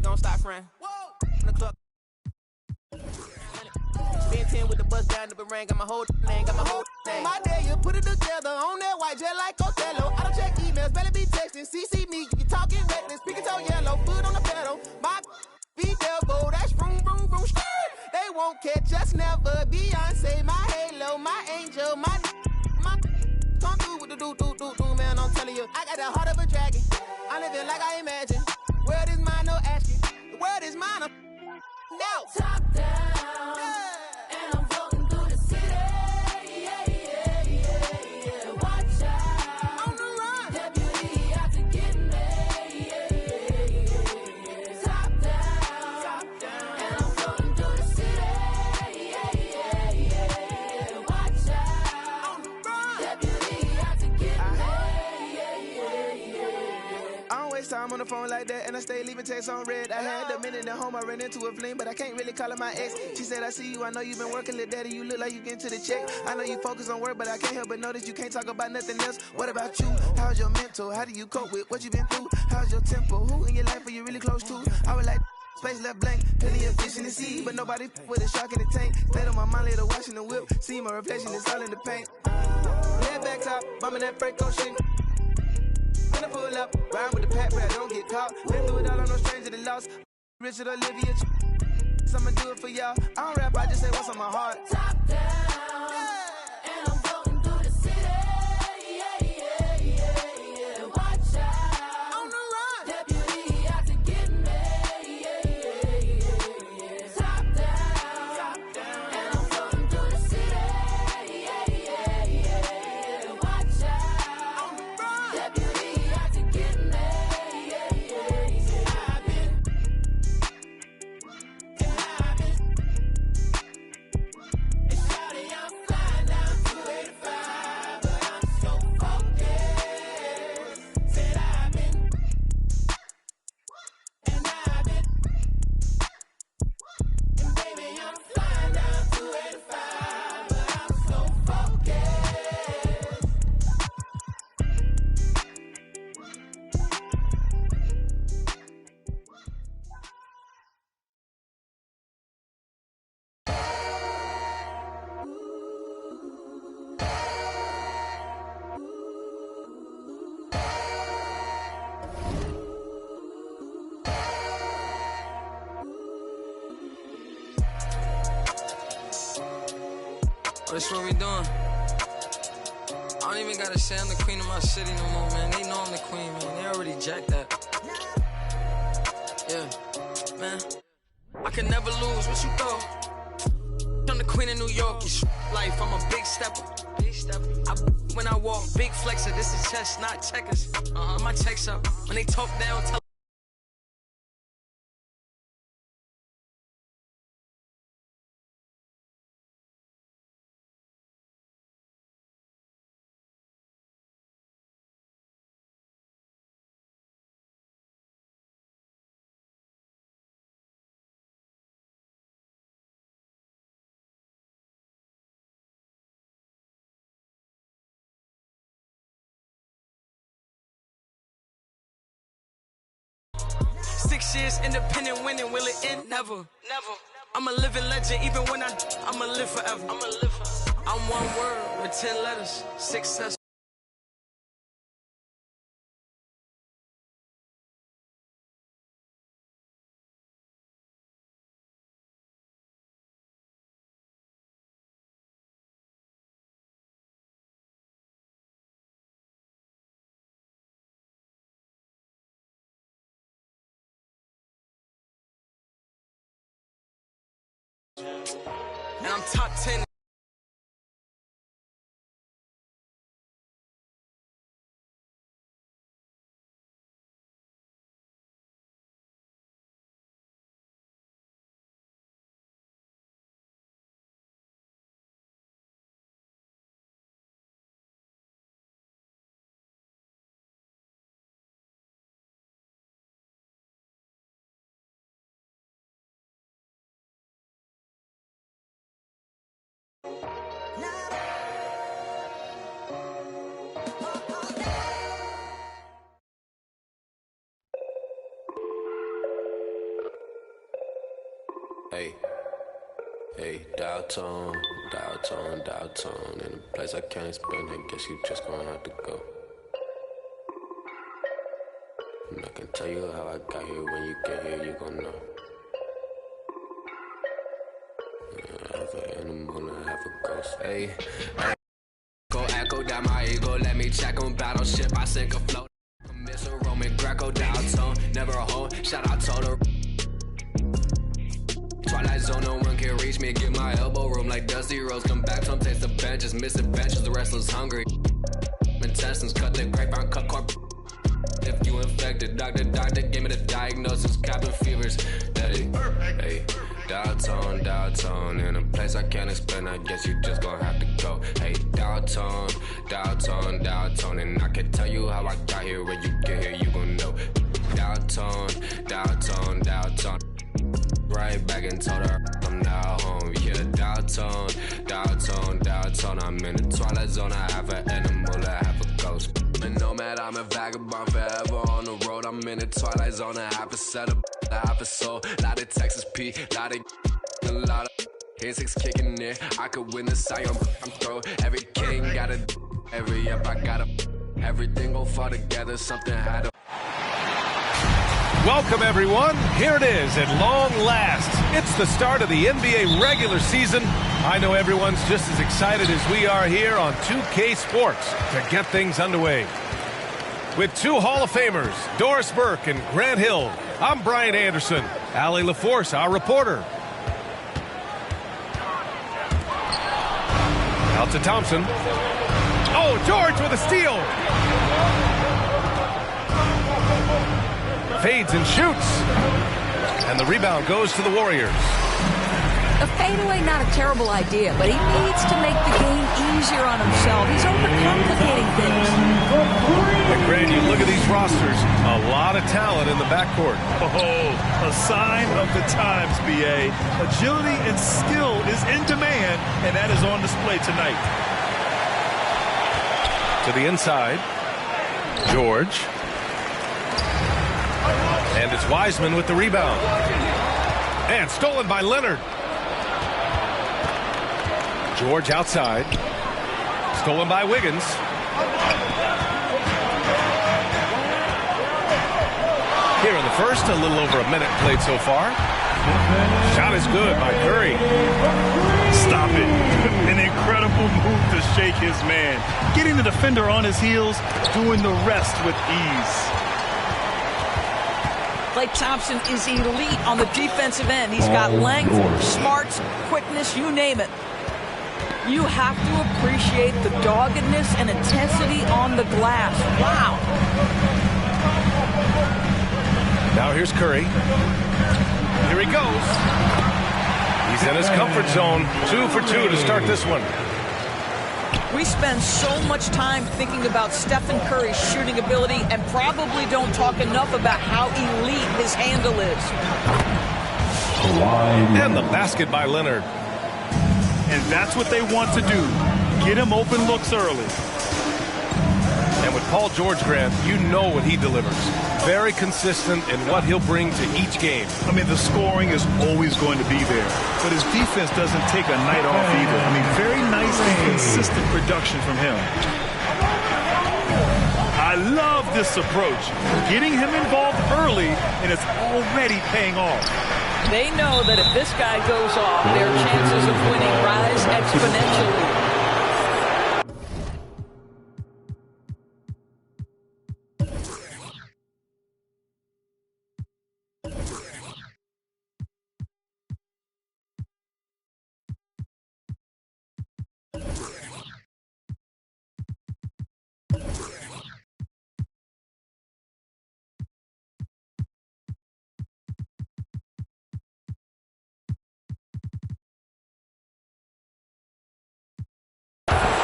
gon' stop friend. In the club. Been 10 with the bus down the barang, got my whole name, My day, you put it together on that white jet like Othello. I don't check emails, better be texting. CC me, you talking reckless, speaking so yellow, foot on the pedal. My be devil, that's vroom, vroom, vroom, skirt. They won't catch us never. Beyonce, my halo, my angel, my come through with the do, man, I'm telling you. I got the heart of a dragon. I live it like I imagine. World is mine, no asking. The world is mine, I'm now. Top down, and I'm floating through the city. Yeah. Watch out, On the run. deputy out to get me. Top down, and I'm floating through the city. Yeah. Watch out, On the run. deputy out to get me. I don't waste time on the phone like that, and I stay leaving texts on red. I had a minute at home, I ran into a fling, but I can't really call her my ex. She said, I see you, I know you've been working, little daddy, you look like you getting to the check. I know you focus on work, but I can't help but notice you can't talk about nothing else. What about you? How's your mental? How do you cope with what you been through? How's your tempo? Who in your life are you really close to? I would like space left blank, plenty of fish in the sea, but nobody with a shark in the tank. Stayed on my mind later watching the whip, see my reflection, it's all in the paint. Head back top, bumming that Franco shit. Finna pull up, ride with the pack, but I don't get caught. Been through it all, I'm no stranger to loss. Richard Olivia, I'ma do it for y'all. I don't rap, I just say what's on my heart. Top down, and I'm floating through the city. Yeah. Watch out, On the run. deputy out to get me. Top down, and I'm floating through the city. Yeah. Watch out, On the run. deputy out to get me. I'm flying down 285, but I'm so focused. Said I've been, and baby, I'm flying down 285, but I'm so focused. That's what we doing. I don't even gotta say I'm the queen of my city no more, man. They know I'm the queen, man. They already jacked that. Yeah, man. I can never lose. What you thought? I'm the queen of New York. It's life. I'm a big stepper. When I walk, big flexer. This is chess, not checkers. My checks up. When they talk down, tell Six years independent winning, will it end? Never. I'm a living legend, even when I'ma live forever. I'm one word with 10 letters, success. And I'm top 10. Hey, hey, dial tone, in a place I can't explain, I guess you just gonna have to go. And I can tell you how I got here, when you get here, you gon' know. I have an animal and I have a ghost, hey. Go echo down my ego, let me check on battleship, I sink a float. Missile Roman Greco, dial tone, never a home, shout out Total. Twilight zone, no one can reach me. Get my elbow room like Dusty Rose. Come back, some taste the benches. Misadventures, the restless hungry. Intestines, cut the grapevine, cut corp. If you infected, doctor, give me the diagnosis. Cabin fevers. Hey, hey, dial tone. In a place I can't explain, I guess you just gonna have to go. Hey, dial tone. And I can tell you how I got here. When you get here, you gon' know. Dial tone. Right back and told her I'm now home. Yeah, dial tone. I'm in the twilight zone. I have an animal, I have a ghost. And nomad, I'm a vagabond forever on the road. I'm in the twilight zone. I have a setup, I have a soul. Lot of Texas P, lot of insects kicking in. I could win the Sion, I'm throw. Every king got a, every up I got a. Everything gon' fall together. Something had to. Welcome, everyone. Here it is at long last. It's the start of the NBA regular season. I know everyone's just as excited as we are here on 2K Sports to get things underway. With two Hall of Famers, Doris Burke and Grant Hill, I'm Brian Anderson. Allie LaForce, our reporter. Out to Thompson. Oh, George with a steal. Fades and shoots. And the rebound goes to the Warriors. A fadeaway, not a terrible idea, but he needs to make the game easier on himself. He's overcomplicating things. And Grant, you look at these rosters, a lot of talent in the backcourt. Oh, a sign of the times, B.A. Agility and skill is in demand, and that is on display tonight. To the inside, George. And it's Wiseman with the rebound. And stolen by Leonard. George outside. Stolen by Wiggins. Here in the first, a little over a minute played so far. Shot is good by Curry. Stop it. An incredible move to shake his man. Getting the defender on his heels, doing the rest with ease. Klay Thompson is elite on the defensive end. He's got length, smarts, quickness, you name it. You have to appreciate the doggedness and intensity on the glass. Wow. Now here's Curry. Here he goes. He's in his comfort zone. 2 for 2 to start this one. We spend so much time thinking about Stephen Curry's shooting ability and probably don't talk enough about how elite his handle is. And the basket by Leonard. And that's what they want to do. Get him open looks early. And with Paul George, Grant, you know what he delivers. Very consistent in what he'll bring to each game. I mean, the scoring is always going to be there, but his defense doesn't take a night off either. I mean, very nice and consistent production from him. I love this approach. Getting him involved early, and it's already paying off. They know that if this guy goes off, their chances of winning rise exponentially.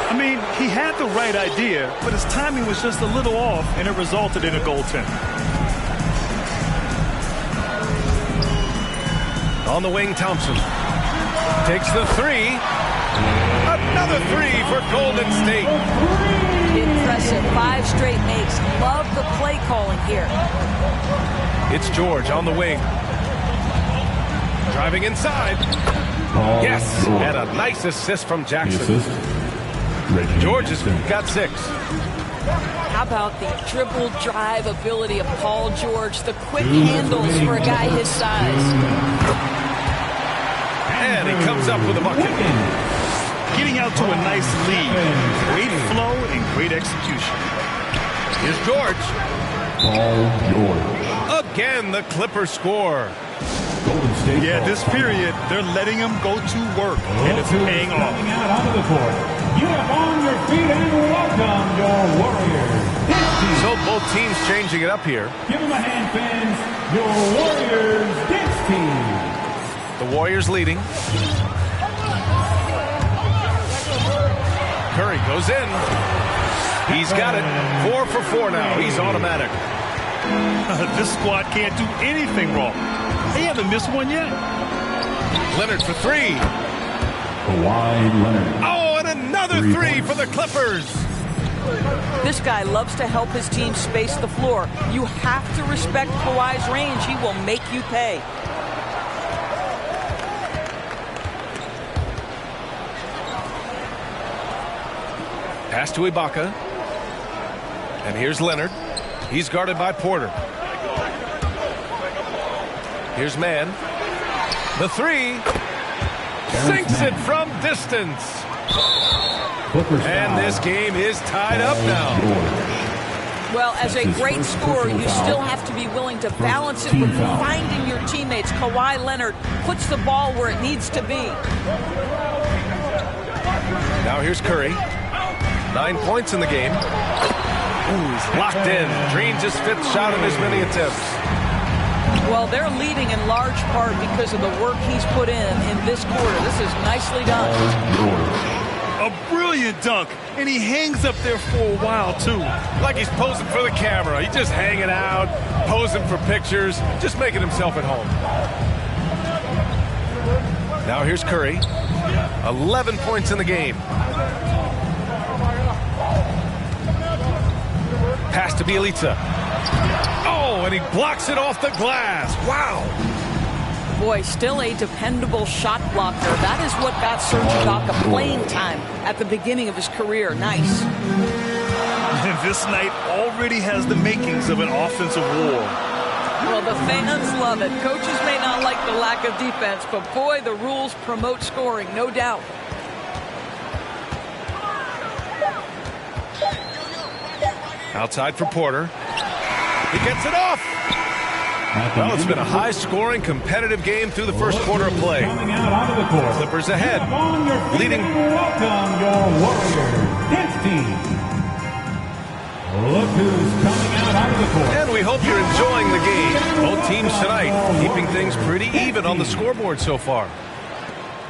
I mean, he had the right idea, but his timing was just a little off, and it resulted in a goaltend. On the wing, Thompson takes the three. Another three for Golden State. Impressive. 5 straight makes. Love the play calling here. It's George on the wing. Driving inside. Yes, and a nice assist from Jackson. George has got 6. How about the dribble drive ability of Paul George? The quick handles for a guy his size. And he comes up with a bucket. Getting out to a nice lead. Great flow and great execution. Here's George. Paul George. Again, the Clippers score. Yeah, this period, they're letting him go to work, and it's paying off. Coming out onto the court. You have on your feet and welcome your Warriors. So both teams changing it up here. Give them a hand, fans. Your Warriors dance team. The Warriors leading. Curry goes in. He's got it. 4 for 4 now. He's automatic. This squad can't do anything wrong. They haven't missed one yet. Leonard for 3. Kawhi Leonard. Oh, and another 3 for the Clippers. This guy loves to help his team space the floor. You have to respect Kawhi's range. He will make you pay. Pass to Ibaka. And here's Leonard. He's guarded by Porter. Here's Mann. The 3. Sinks it from distance. And this game is tied up now. Well, as a great scorer, you still have to be willing to balance it with finding your teammates. Kawhi Leonard puts the ball where it needs to be. Now here's Curry. 9 points in the game. Ooh, he's locked in. Drains his 5th shot of his many attempts. Well, they're leading in large part because of the work he's put in this quarter. This is nicely done. A brilliant dunk, and he hangs up there for a while, too. Like he's posing for the camera. He's just hanging out, posing for pictures, just making himself at home. Now here's Curry. 11 points in the game. Pass to Bielitsa. Oh, and he blocks it off the glass. Wow. Boy, still a dependable shot blocker. That is what got Serge Ibaka playing time at the beginning of his career. Nice. And this night already has the makings of an offensive war. Well, the fans love it. Coaches may not like the lack of defense, but boy, the rules promote scoring, no doubt. Outside for Porter. He gets it off. Well, it's been a high-scoring, competitive game through the first quarter of play. Coming out onto the court. Clippers ahead. On your feet Leading. and welcome your Warriors dance team. Look who's coming out onto the court. And we hope you're enjoying the game. Both teams tonight keeping things pretty even on the scoreboard so far.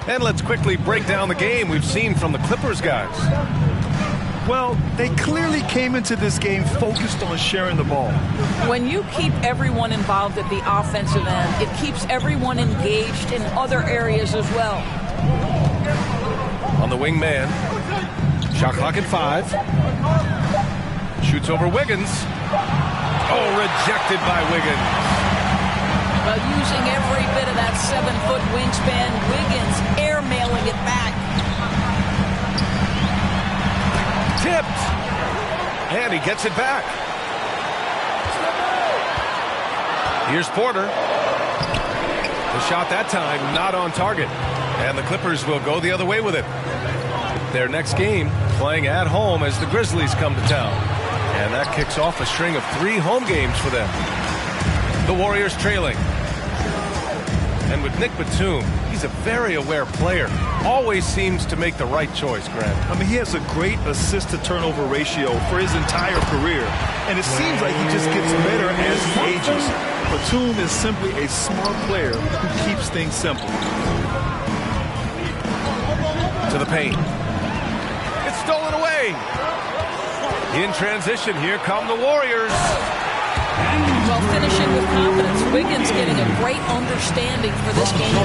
And let's quickly break down the game we've seen from the Clippers guys. Well, they clearly came into this game focused on sharing the ball. When you keep everyone involved at the offensive end, it keeps everyone engaged in other areas as well. On the wing man. Shot clock at 5. Shoots over Wiggins. Oh, rejected by Wiggins. Well, using every bit of that 7-foot wingspan, Wiggins airmailing it back. Tipped. And he gets it back. Here's Porter. The shot that time not on target. And the Clippers will go the other way with it. Their next game playing at home as the Grizzlies come to town. And that kicks off a string of 3 home games for them. The Warriors trailing. And with Nick Batum, he's a very aware player. Always seems to make the right choice, Grant. I mean, he has a great assist-to-turnover ratio for his entire career. And it seems like he just gets better as he ages. Batum is simply a smart player who keeps things simple. To the paint. It's stolen away. In transition, here come the Warriors. Well, finishing with confidence. Wiggins getting a great understanding for this game.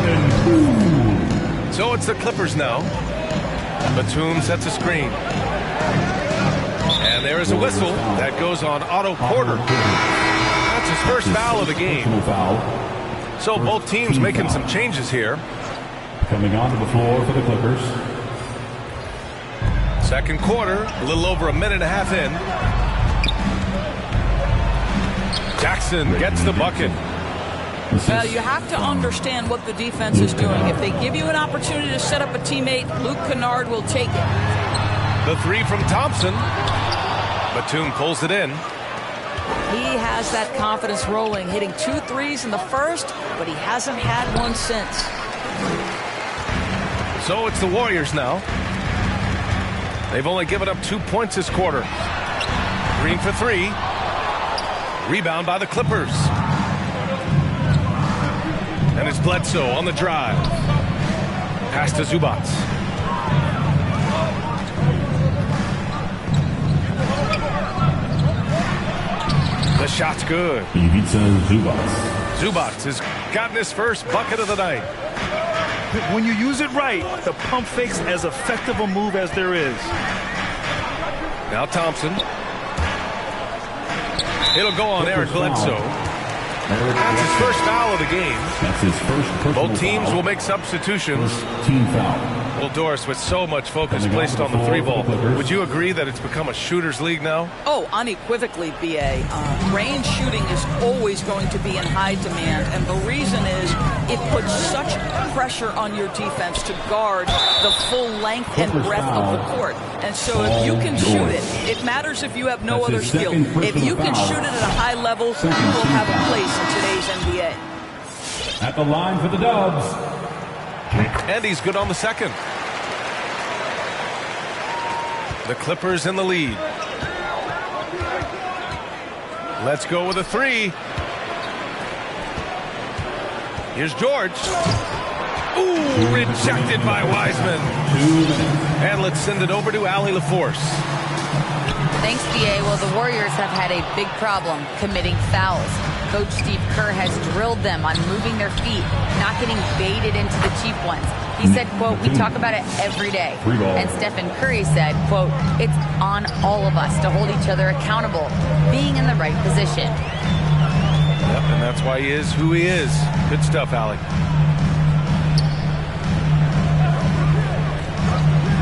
So it's the Clippers now. Batum sets a screen. And there is a whistle that goes on Otto Porter. That's his first foul of the game. So both teams making some changes here. Coming onto the floor for the Clippers. Second quarter, a little over a minute and a half in. Jackson gets the bucket. Well, you have to understand what the defense is doing. If they give you an opportunity to set up a teammate, Luke Kennard will take it. The three from Thompson. Batum pulls it in. He has that confidence rolling, hitting 2 threes in the first, but he hasn't had one since. So it's the Warriors now. They've only given up 2 points this quarter. Green for 3. Rebound by the Clippers. And it's Bledsoe on the drive. Pass to Zubac. The shot's good. Ivica Zubac. Zubac has gotten his first bucket of the night. When you use it right, the pump fake's as effective a move as there is. Now Thompson. It'll go on Eric Bledsoe. That's his first foul of the game. That's his first personal Both teams foul. will make substitutions. First team foul. Well, Doris, with so much focus placed on the 3-ball, would you agree that it's become a shooter's league now? Oh, unequivocally, B.A. Range shooting is always going to be in high demand, and the reason is it puts such pressure on your defense to guard the full length and breadth of the court. And so if you can shoot it, it matters if you have no other skill. If you can shoot it at a high level, you will have a place in today's NBA. At the line for the Dubs. And he's good on the second. The Clippers in the lead. Let's go with a 3. Here's George. Ooh, rejected by Wiseman. And let's send it over to Allie LaForce. Thanks, B.A. Well, the Warriors have had a big problem committing fouls. Coach Steve Kerr has drilled them on moving their feet, not getting baited into the cheap ones. He said, quote, "We talk about it every day." And Stephen Curry said, quote, "It's on all of us to hold each other accountable, being in the right position." Yep, and that's why he is who he is. Good stuff, Allie.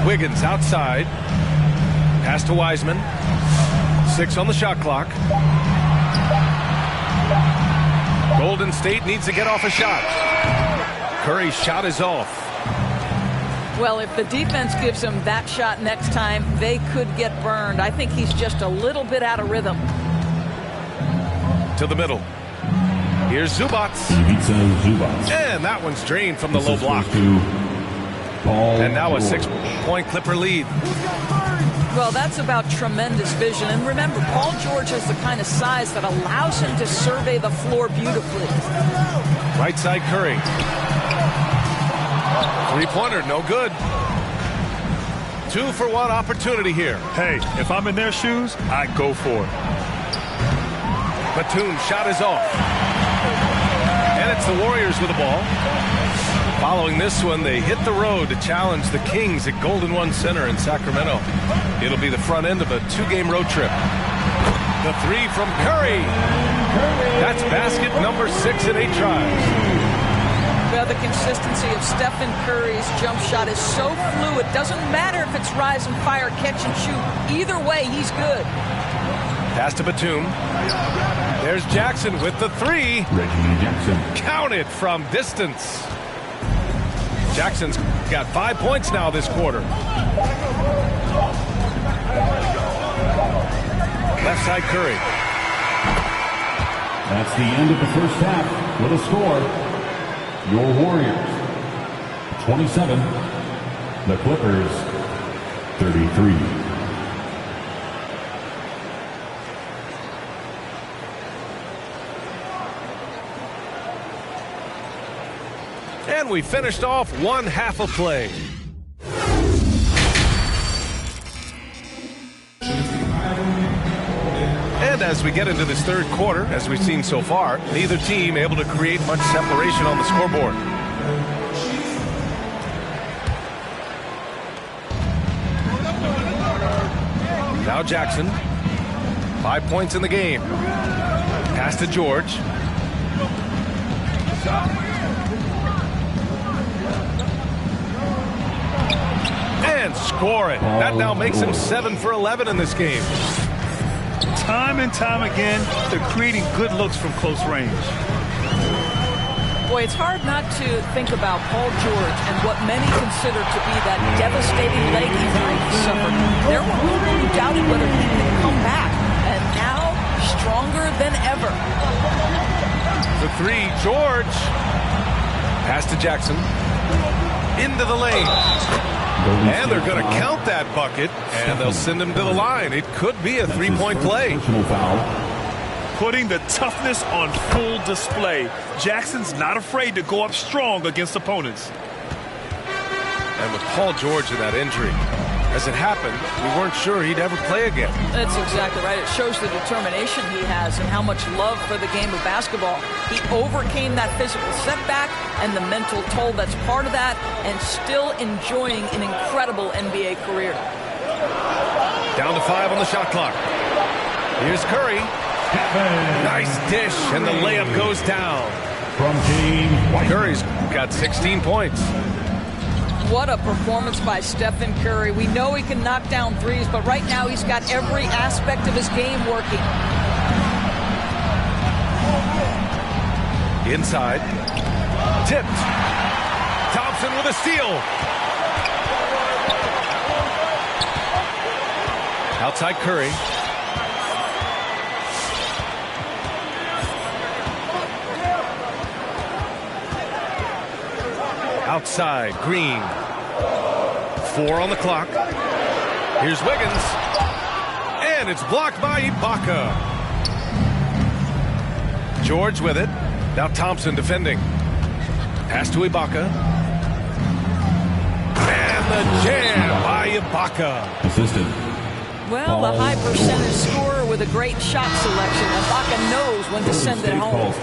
Wiggins outside. Pass to Wiseman. 6 on the shot clock. Golden State needs to get off a shot. Curry's shot is off. Well, if the defense gives him that shot next time, they could get burned. I think he's just a little bit out of rhythm. To the middle. Here's Zubac. And that one's drained from the low block. And now a 6-point Clipper lead. Well, that's about tremendous vision. And remember, Paul George has the kind of size that allows him to survey the floor beautifully. Right side Curry. 3-pointer, no good. 2-for-1 opportunity here. Hey, if I'm in their shoes, I go for it. Batum shot is off. And it's the Warriors with the ball. Following this one, they hit the road to challenge the Kings at Golden One Center in Sacramento. It'll be the front end of a 2-game road trip. The 3 from Curry. That's basket number 6 in 8 tries. Well, the consistency of Stephen Curry's jump shot is so fluid. Doesn't matter if it's rise and fire, catch and shoot. Either way, he's good. Pass to Batum. There's Jackson with the 3. Reggie Jackson. Counted from distance. Jackson's got 5 points now this quarter. Left side Curry. That's the end of the first half with a score. Your Warriors 27, the Clippers 33. And we finished off one half of play. And as we get into this third quarter, as we've seen so far, neither team able to create much separation on the scoreboard. Now Jackson, 5 points in the game. Pass to George. And score it. That now makes him 7 for 11 in this game. Time and time again, they're creating good looks from close range. Boy, it's hard not to think about Paul George and what many consider to be that devastating leg injury he suffered. There were people who doubted whether he could come back, and now stronger than ever. The three, George. Pass to Jackson. Into the lane. And they're going to count that bucket, and they'll send him to the line. It could be a three-point play. Putting the toughness on full display. Jackson's not afraid to go up strong against opponents. And with Paul George and that injury, as it happened, we weren't sure he'd ever play again. That's exactly right. It shows the determination he has and how much love for the game of basketball. He overcame that physical setback and the mental toll that's part of that, and still enjoying an incredible NBA career. Down to 5 on the shot clock. Here's Curry. Nice dish, and the layup goes down. From James, Curry's got 16 points. What a performance by Stephen Curry. We know he can knock down threes, but right now he's got every aspect of his game working. Inside. Tipped. Thompson with a steal. Outside Curry. Outside, Green. 4 on the clock. Here's Wiggins. And it's blocked by Ibaka. George with it. Now Thompson defending. Pass to Ibaka. And the jam by Ibaka. Assistant. Well, the high percentage scorer with a great shot selection. Ibaka knows when to send it home.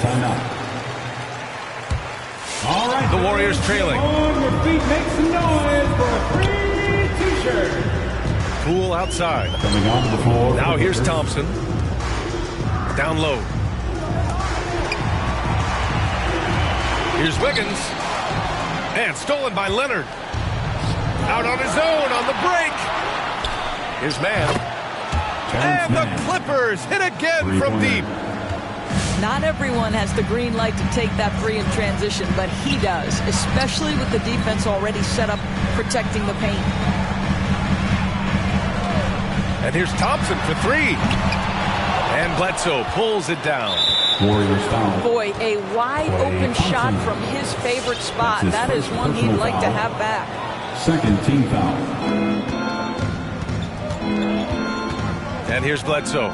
All right, the Warriors trailing. On your feet, make some noise for a free t-shirt. Poole outside. Coming onto the floor. Now here's Thompson. Down low. Here's Wiggins. And stolen by Leonard. Out on his own on the break. Here's Mann. And the Clippers hit again from deep. Not everyone has the green light to take that three in transition, but he does, especially with the defense already set up protecting the paint. And here's Thompson for 3. And Bledsoe pulls it down. Warriors foul. Boy, a wide open shot from his favorite spot. That is one he'd like to have back. Second team foul. And here's Bledsoe.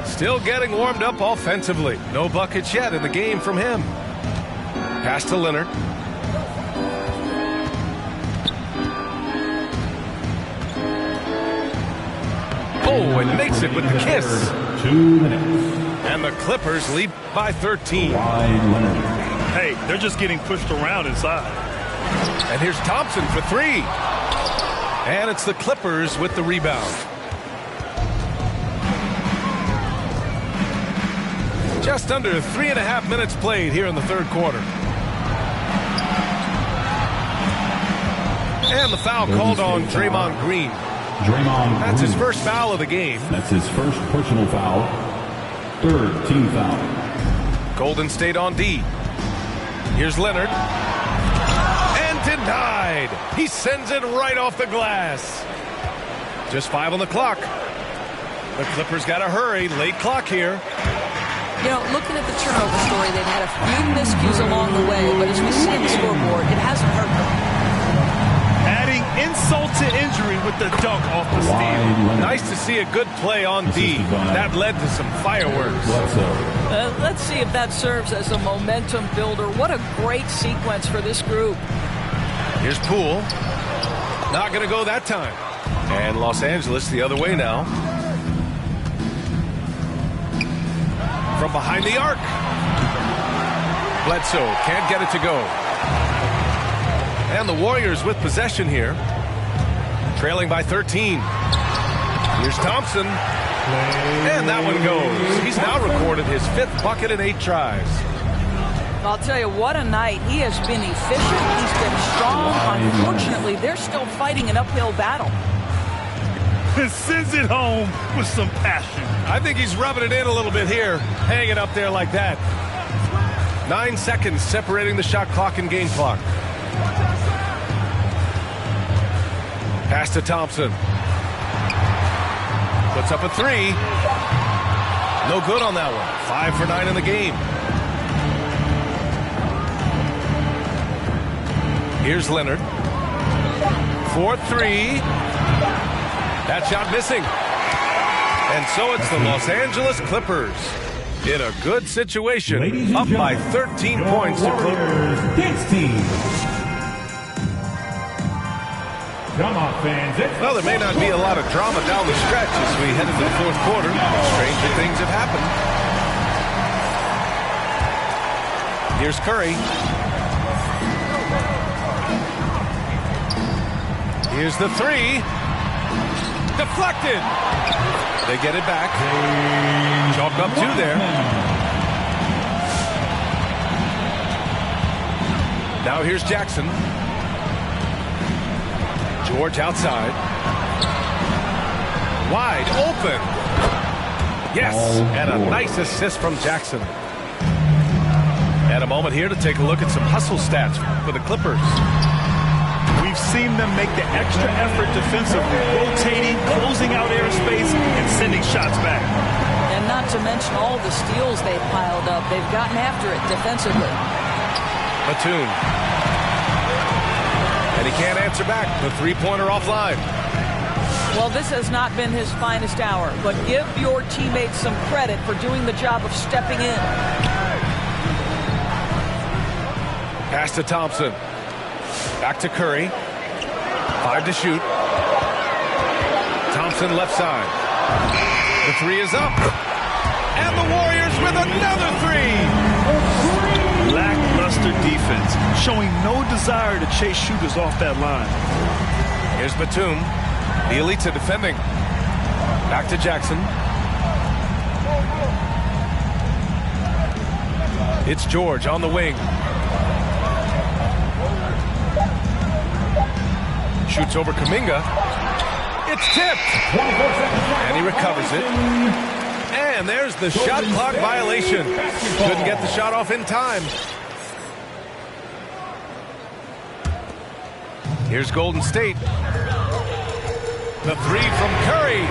Still getting warmed up offensively. No buckets yet in the game from him. Pass to Leonard. Oh, and makes it with the kiss. 2 minutes. And the Clippers lead by 13. Hey, they're just getting pushed around inside. And here's Thompson for 3. And it's the Clippers with the rebound. Just under 3.5 minutes played here in the third quarter. And the foul called on Draymond Green. That's his first foul of the game. That's his first personal foul. Third team foul. Golden State on D. Here's Leonard. And denied. He sends it right off the glass. Just 5 on the clock. The Clippers got to hurry. Late clock here. You know, looking at the turnover story, they've had a few miscues along the way, but as we see in the scoreboard, it hasn't hurt them. Adding insult to injury with the dunk off the steal. Nice to see a good play on D. That led to some fireworks. Let's see if that serves as a momentum builder. What a great sequence for this group. Here's Poole. Not going to go that time. And Los Angeles the other way now. From behind the arc. Bledsoe can't get it to go. And the Warriors with possession here. Trailing by 13. Here's Thompson. And that one goes. He's now recorded his 5th bucket in 8 tries. I'll tell you, what a night. He has been efficient. He's been strong. Unfortunately, they're still fighting an uphill battle. Sends it home with some passion. I think he's rubbing it in a little bit here, hanging up there like that. 9 seconds separating the shot clock and game clock. Pass to Thompson. Puts up a three. No good on that one. 5 for 9 in the game. Here's Leonard. 4-3. That shot missing. And so it's the Los Angeles Clippers in a good situation, up by 13 points to close. Come on, fans. Well, there may not be a lot of drama down the stretch as we head into the fourth quarter. Stranger things have happened. Here's Curry. Here's the three. Deflected. They get it back. Chalk up 2 there. Now here's Jackson. George outside. Wide open. Yes, and a nice assist from Jackson. And a moment here to take a look at some hustle stats for the Clippers. We've seen them make the extra effort defensively, rotating, closing out airspace, and sending shots back. And not to mention all the steals they've piled up. They've gotten after it defensively. Batum. And he can't answer back. The three-pointer offline. Well, this has not been his finest hour, but give your teammates some credit for doing the job of stepping in. Pass to Thompson. Back to Curry. 5 to shoot. Thompson left side. The three is up. And the Warriors with another three. Lackluster defense, showing no desire to chase shooters off that line. Here's Batum. The elites are defending. Back to Jackson. It's George on the wing. Shoots over Kuminga. It's tipped. And he recovers it. And there's the shot clock violation. Couldn't get the shot off in time. Here's Golden State. The three from Curry.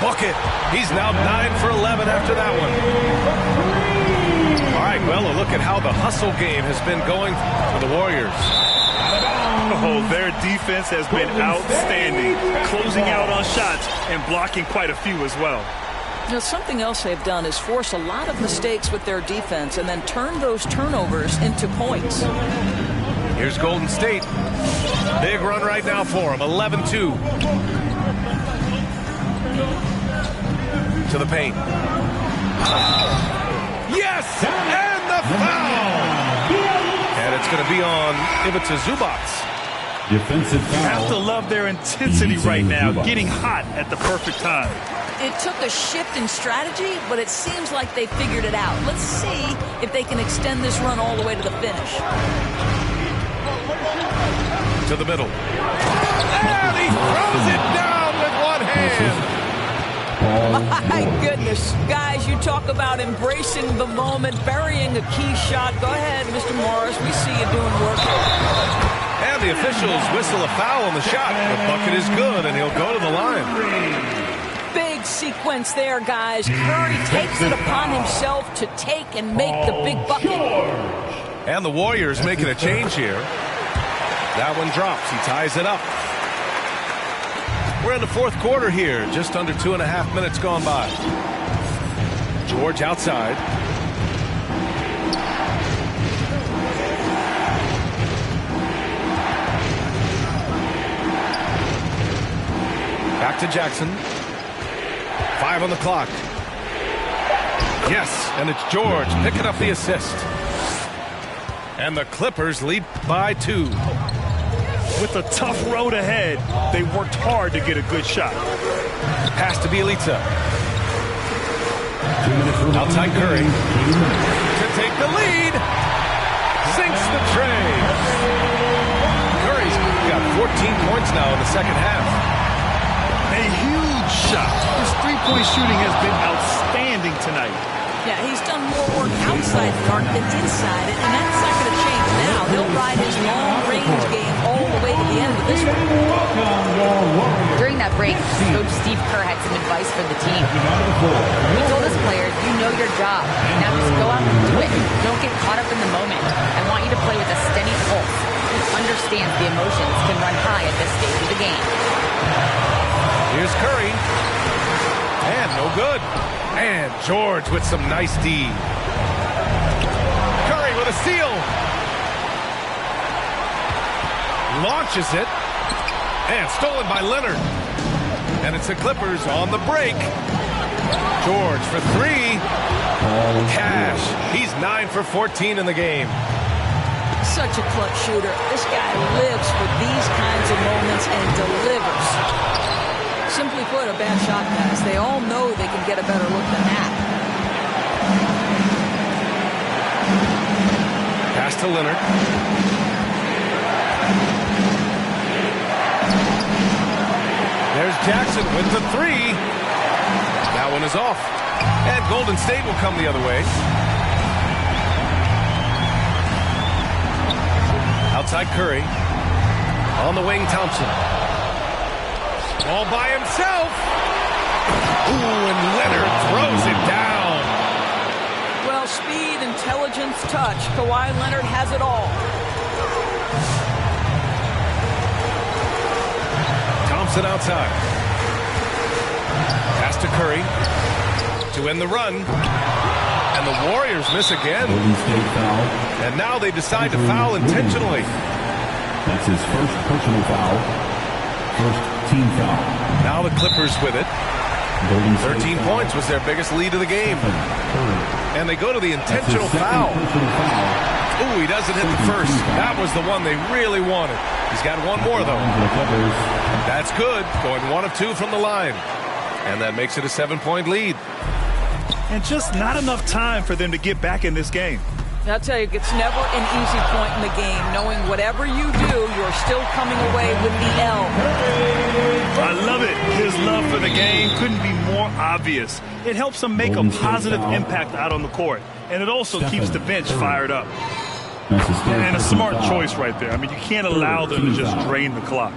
Bucket. He's now 9 for 11 after that one. All right, well, a look at how the hustle game has been going for the Warriors. Oh, their defense has been outstanding, closing out on shots and blocking quite a few as well. Now, something else they've done is force a lot of mistakes with their defense and then turn those turnovers into points. Here's Golden State. Big run right now for him, 11-2. To the paint. Yes! And the foul! And it's going to be on Ivica Zubac. Defensive foul. Have to love their intensity right now, getting hot at the perfect time. It took a shift in strategy, but it seems like they figured it out. Let's see if they can extend this run all the way to the finish. To the middle. And he throws it down with one hand. My goodness. Guys, you talk about embracing the moment, burying a key shot. Go ahead, Mr. Morris. We see you doing work. And the officials whistle a foul on the shot. The bucket is good, and he'll go to the line. Big sequence there, guys. Curry takes it upon himself to take and make the big bucket. And the Warriors making a change here. That one drops. He ties it up. We're in the fourth quarter here. Just under 2.5 minutes gone by. George outside. Back to Jackson. 5 on the clock. Yes, and it's George picking up the assist. And the Clippers lead by 2. With a tough road ahead, they worked hard to get a good shot. Pass to Bielitsa. Outside Curry. To take the lead. Sinks the tray. Curry's got 14 points now in the second half. A huge shot. His three-point shooting has been outstanding tonight. Yeah, he's done more work outside the arc than inside it, and that's not going to change now. He'll ride his long-range game all the way to the end of this one. During that break, Coach Steve Kerr had some advice for the team. He told his players, you know your job. Now just go out and do it. Don't get caught up in the moment. I want you to play with a steady pulse. He understands the emotions can run high at this stage of the game. Here's Curry. And no good. And George with some nice D. Curry with a steal. Launches it. And stolen by Leonard. And it's the Clippers on the break. George for three. Cash. He's 9 for 14 in the game. Such a clutch shooter. This guy lives for these kinds of moments and delivers. Simply put, a bad shot pass. They all know they can get a better look than that. Pass to Leonard. There's Jackson with the three. That one is off. And Golden State will come the other way. Outside Curry. On the wing, Thompson. All by himself. Ooh, and Leonard throws it down. Well, speed, intelligence, touch. Kawhi Leonard has it all. Thompson outside. Pass to Curry to end the run. And the Warriors miss again. And now they decide to foul intentionally. That's his first personal foul. First team foul. Now the Clippers with it. 13 points was their biggest lead of the game. And they go to the intentional foul. Ooh, he doesn't hit the first. That was the one they really wanted. He's got one more, though. That's good. Going 1 of 2 from the line. And that makes it a 7-point lead. And just not enough time for them to get back in this game. I'll tell you, it's never an easy point in the game, knowing whatever you do, you're still coming away with the L. I love it. His love for the game couldn't be more obvious. It helps him make a positive impact out on the court. And it also keeps the bench fired up. And a smart choice right there. I mean, you can't allow them to just drain the clock.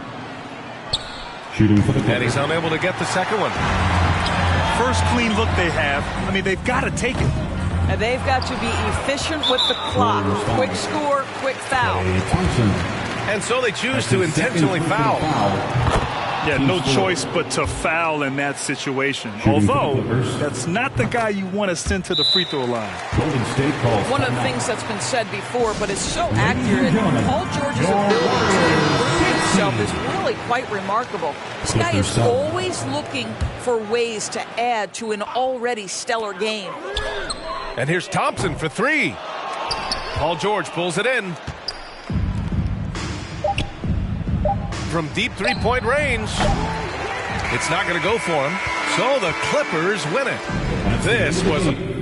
And he's unable to get the second one. First clean look they have. I mean, they've got to take it. And they've got to be efficient with the clock. Quick score, quick foul. And so they choose to intentionally foul. Yeah, no choice but to foul in that situation. Although, that's not the guy you want to send to the free throw line. One of the things that's been said before, but it's so accurate, Paul George's ability to improve himself is really quite remarkable. This guy is always looking for ways to add to an already stellar game. And here's Thompson for three. Paul George pulls it in. From deep three-point range. It's not going to go for him. So the Clippers win it. This was a...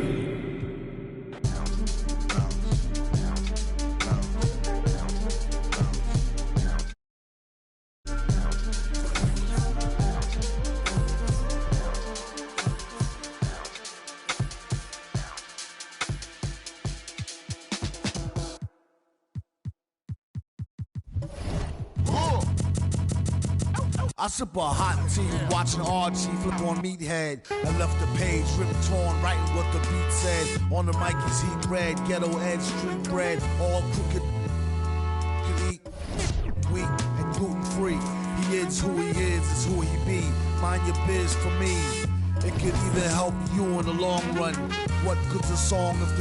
I sip a hot tea, watching Archie flip on Meathead. I left the page ripped torn, writing what the beat said. On the mic is heat bread, ghetto edge, street bread, all crooked. Can eat weak and gluten free. He is who he is who he be. Mind your biz for me. It could even help you in the long run. What good's a song if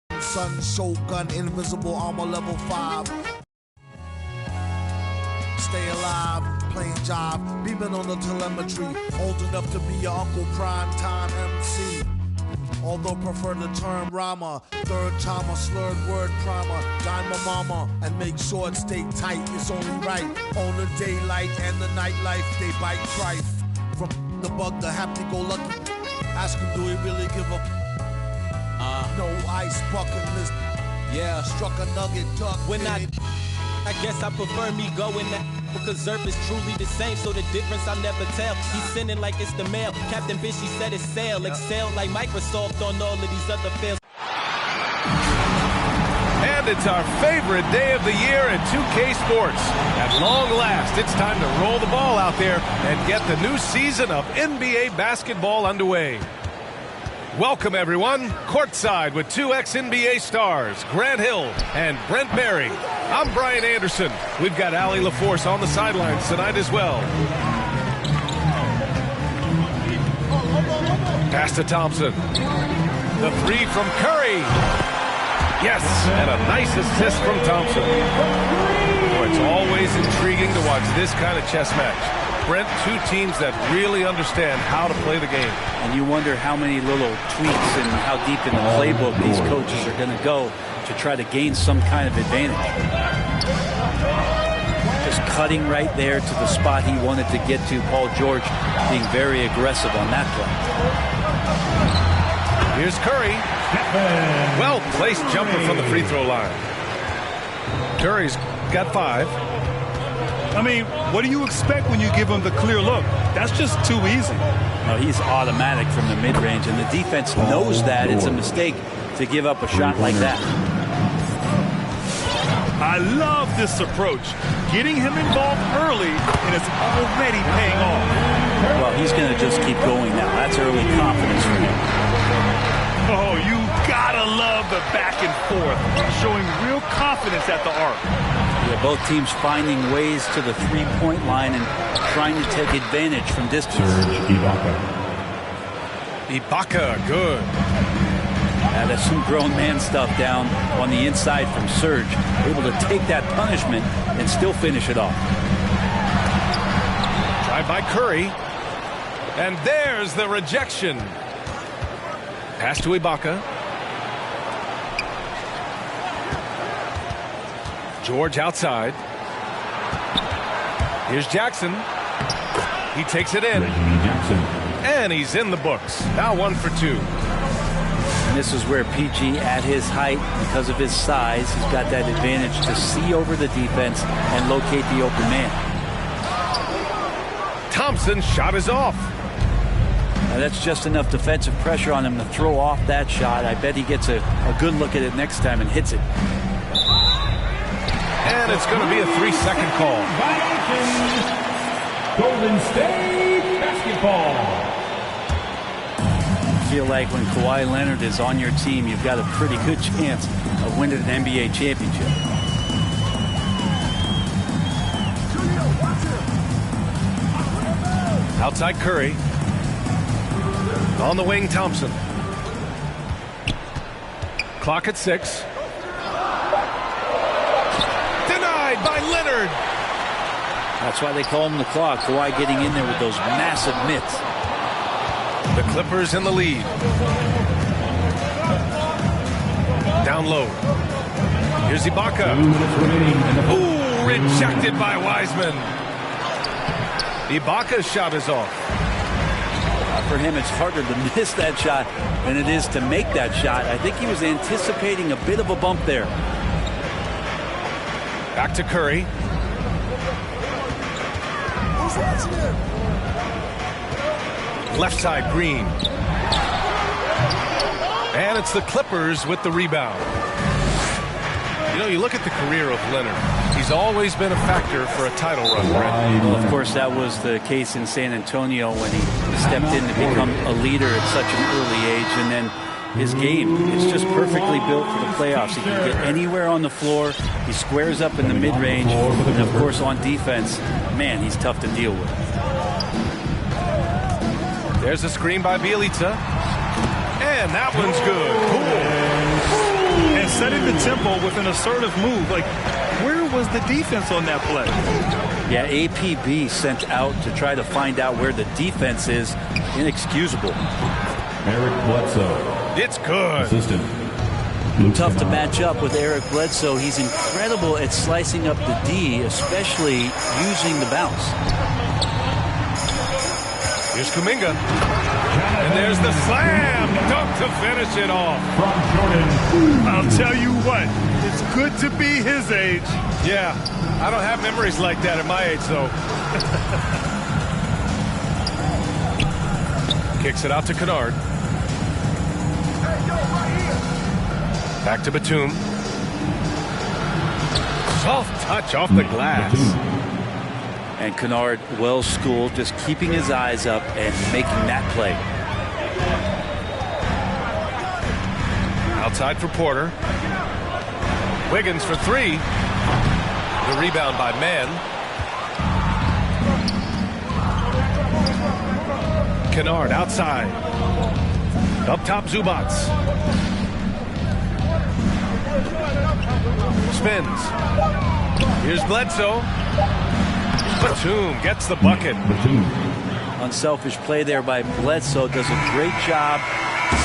the sun, Shogun, invisible armor level 5? Stay alive, playing job, beaming on the telemetry, old enough to be your Uncle Prime Time MC. Although prefer the term rhymer, third timer, slurred word primer, dime my mama, and make sure it stay tight, it's only right. On the daylight and the nightlife, they bite trife. From the bug, the happy-go-lucky, ask him, do he really give a... No ice bucket list. Yeah. Struck a nugget duck. When I guess I prefer me going that because Zerp is truly the same, so the difference I'll never tell. He's sending like it's the mail. Captain Bishy said it's sail. Excel like Microsoft on all of these other fields. And it's our favorite day of the year at 2K Sports. At long last, it's time to roll the ball out there and get the new season of NBA basketball underway. Welcome, everyone. Courtside with two ex-NBA stars, Grant Hill and Brent Barry. I'm Brian Anderson. We've got Allie LaForce on the sidelines tonight as well. Pass to Thompson. The three from Curry. Yes, and a nice assist from Thompson. Boy, it's always intriguing to watch this kind of chess match. Brent, two teams that really understand how to play the game. And you wonder how many little tweaks and how deep in the playbook these coaches are going to go to try to gain some kind of advantage. Just cutting right there to the spot he wanted to get to. Paul George being very aggressive on that play. Here's Curry. Well-placed jumper from the free throw line. Curry's got 5. I mean, what do you expect when you give him the clear look? That's just too easy. No, he's automatic from the mid-range, and the defense knows that. It's a mistake to give up a shot like that. I love this approach. Getting him involved early, and it's already paying off. Well, he's going to just keep going now. That's early confidence for him. Oh, you gotta love the back and forth, showing real confidence at the arc. Yeah, both teams finding ways to the three-point line and trying to take advantage from distance. Serge Ibaka. Ibaka, good. Yeah, that's some grown man stuff down on the inside from Serge. Able to take that punishment and still finish it off. Drive by Curry. And there's the rejection. Pass to Ibaka. George outside. Here's Jackson. He takes it in. And he's in the books. Now 1 for 2. And this is where PG, at his height, because of his size, he's got that advantage to see over the defense and locate the open man. Thompson's shot is off. Now that's just enough defensive pressure on him to throw off that shot. I bet he gets a good look at it next time and hits it. And it's going to be a 3-second call. Golden State basketball. I feel like when Kawhi Leonard is on your team, you've got a pretty good chance of winning an NBA championship. Outside Curry. On the wing, Thompson. Clock at 6. Denied by Leonard. That's why they call him the clock. Kawhi getting in there with those massive mitts. The Clippers in the lead. Down low. Here's Ibaka. Ooh, rejected by Wiseman. Ibaka's shot is off. For him, it's harder to miss that shot than it is to make that shot. I think he was anticipating a bit of a bump there. Back to Curry. Left side, Green. And it's the Clippers with the rebound. You know, you look at the career of Leonard. He's always been a factor for a title run, right? Well, of course, that was the case in San Antonio when he stepped in to become a leader at such an early age. And then his game is just perfectly built for the playoffs. He can get anywhere on the floor. He squares up in the mid-range. And, of course, on defense, man, he's tough to deal with. There's a screen by Bjelica. And that one's good. Cool. And setting the tempo with an assertive move. Like, where was the defense on that play? Yeah, APB sent out to try to find out where the defense is. Inexcusable. Eric Bledsoe. It's good. Assistant. Tough to match up with Eric Bledsoe. He's incredible at slicing up the D, especially using the bounce. Here's Kuminga. And there's the slam dunk to finish it off. I'll tell you what, it's good to be his age. Yeah, I don't have memories like that at my age, though. Kicks it out to Kennard. Back to Batum. Soft touch off the glass. And Kennard, well schooled, just keeping his eyes up and making that play. Outside for Porter. Wiggins for three. The rebound by Mann. Kennard outside. Up top, Zubac. Spins. Here's Bledsoe. Batum gets the bucket. Unselfish play there by Bledsoe. Does a great job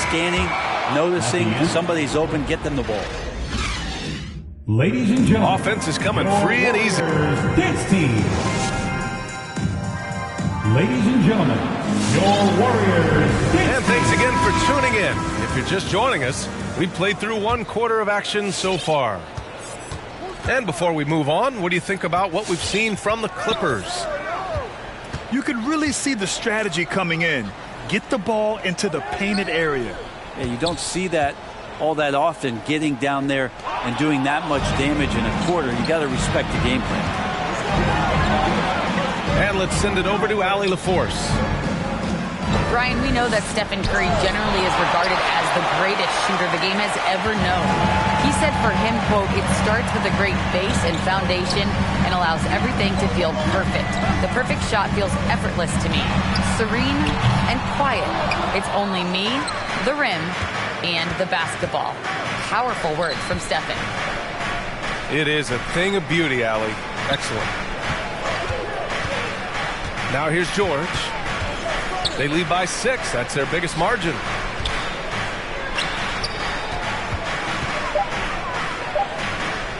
scanning, noticing somebody's open, get them the ball. Ladies and gentlemen, offense is coming free and easy. Dance team. Ladies and gentlemen, your Warriors. And thanks again for tuning in. If you're just joining us, we've played through 1 quarter of action so far. And before we move on, what do you think about what we've seen from the Clippers? You could really see the strategy coming in. Get the ball into the painted area. Yeah, you don't see that all that often, getting down there and doing that much damage in a quarter. You got to respect the game plan. And let's send it over to Allie LaForce. Brian, we know that Stephen Curry generally is regarded as the greatest shooter the game has ever known. He said for him, quote, "It starts with a great base and foundation and allows everything to feel perfect. The perfect shot feels effortless to me, serene and quiet. It's only me, the rim, and the basketball." Powerful words from Stephen. It is a thing of beauty, Allie. Excellent. Now here's George. They lead by 6. That's their biggest margin.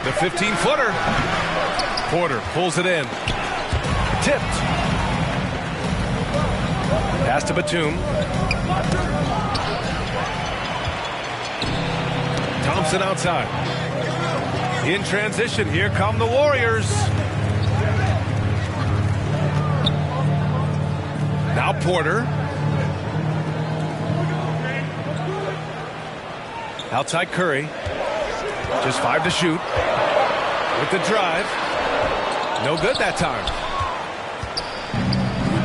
The 15-footer. Porter pulls it in. Tipped. Pass to Batum. Thompson outside. In transition, here come the Warriors. Now Porter. Outside Curry. Just 5 to shoot. With the drive. No good that time.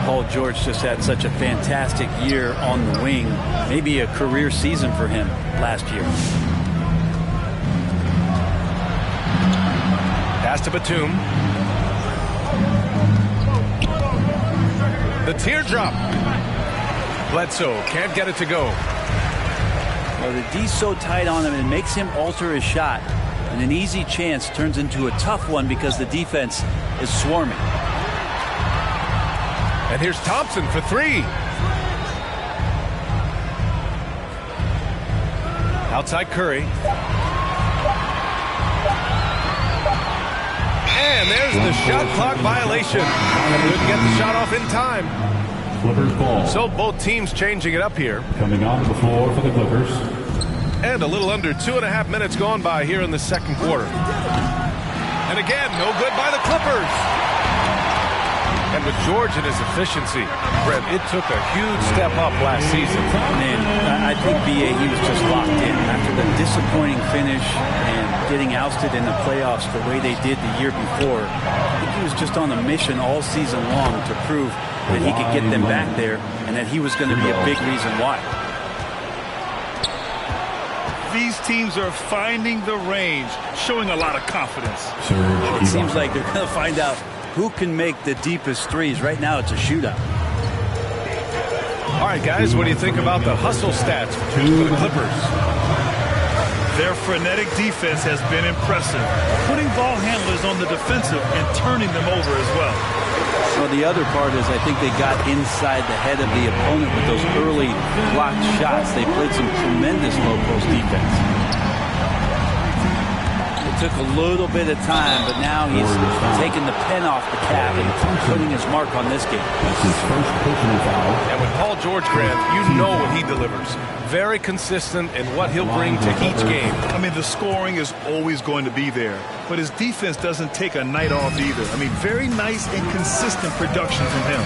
Paul George just had such a fantastic year on the wing. Maybe a career season for him last year. Pass to Batum. The teardrop. Bledsoe can't get it to go. Well, the D's so tight on him, it makes him alter his shot. And an easy chance turns into a tough one because the defense is swarming. And here's Thompson for 3. Outside Curry. And there's the shot clock violation. Couldn't get the shot off in time. Clippers ball. So both teams changing it up here. Coming onto the floor for the Clippers. And a little under 2.5 minutes gone by here in the second quarter. And again, no good by the Clippers. And with George and his efficiency, Brent, it took a huge step up last season. Man, I think B.A., he was just locked in. After the disappointing finish and getting ousted in the playoffs the way they did the year before, I think he was just on a mission all season long to prove that he could get them back there and that he was going to be a big reason why. These teams are finding the range, showing a lot of confidence. It seems like they're going to find out who can make the deepest threes. Right now, it's a shootout. All right, guys, what do you think about the hustle stats for the Clippers? Their frenetic defense has been impressive, putting ball handlers on the defensive and turning them over as well. Well, the other part is I think they got inside the head of the opponent with those early blocked shots. They played some tremendous low-post defense. took a little bit of time, but now he's taking the pen off the cap and putting his mark on this game. That's his first personal foul. And with Paul George, Grant, you know what he delivers. Very consistent in what he'll bring to each game. I mean, the scoring is always going to be there, but his defense doesn't take a night off either. I mean, very nice and consistent production from him.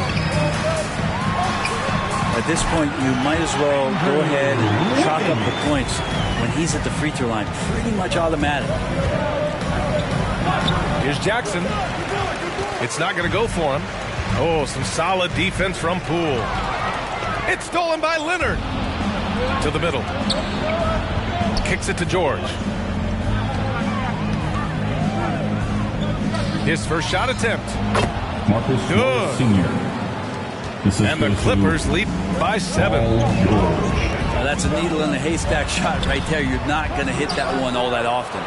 At this point, you might as well go ahead and chalk up the points when he's at the free throw line. Pretty much automatic. Here's Jackson. It's not going to go for him. Oh, some solid defense from Poole. It's stolen by Leonard. To the middle. Kicks it to George. His first shot attempt. Marcus Good. Sr. And the Clippers lead by 7. Now that's a needle in a haystack shot right there. You're not going to hit that one all that often.